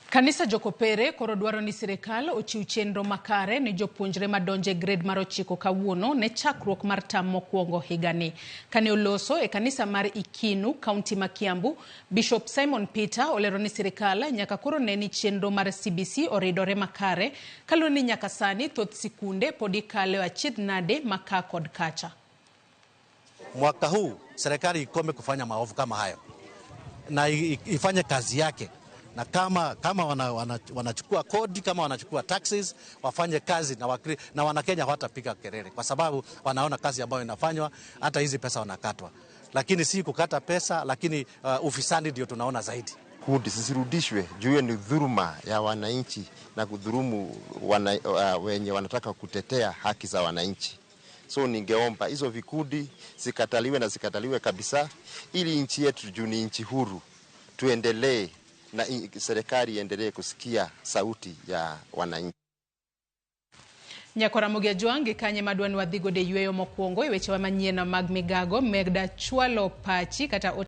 Kanisa Jokopere koro dwaro ni sirikal ochiw chenro makare ni jopuonjre madonje grade mar 9 kawuono ne chakruok mar tam mokwongo higani. Kane oloso e kanisa mar Ikinu, kaunti ma Kiambu, Bishop Simon Peter olero ni sirikal nyaka koro neni chenro mar CBC oridore makare, kaluwore ni nyaka sani thoth sikunde podi kale achiedh nade maka kod kacha. Mwaka huu serikali ikome kufanya maovu kama hayo na ifanye kazi yake. Na kama wanachukua kodi, kama wanachukua taxes, wafanye kazi na Wanakenya hawatapiga kelele kwa sababu wanaona kazi ambayo inafanywa, hata hizi pesa wanakatwa. Lakini si kukata pesa, lakini ufisadi ndio tunaona zaidi. Kodi zisirudishwe juu ni dhuluma ya wananchi na kudhulumu wenye wanataka kutetea haki za wananchi. So ningeomba hizo vikudi zikataliwe na zikataliwe kabisa, ili nchi yetu juu ni nchi huru tuendelee na serikali iendelee kusikia sauti ya wananchi. Nyakora Mugia Juangi kanye madwani wadhigo de yueyo mokwongo iweche wa manyien mag migago megda chwalo pachi kata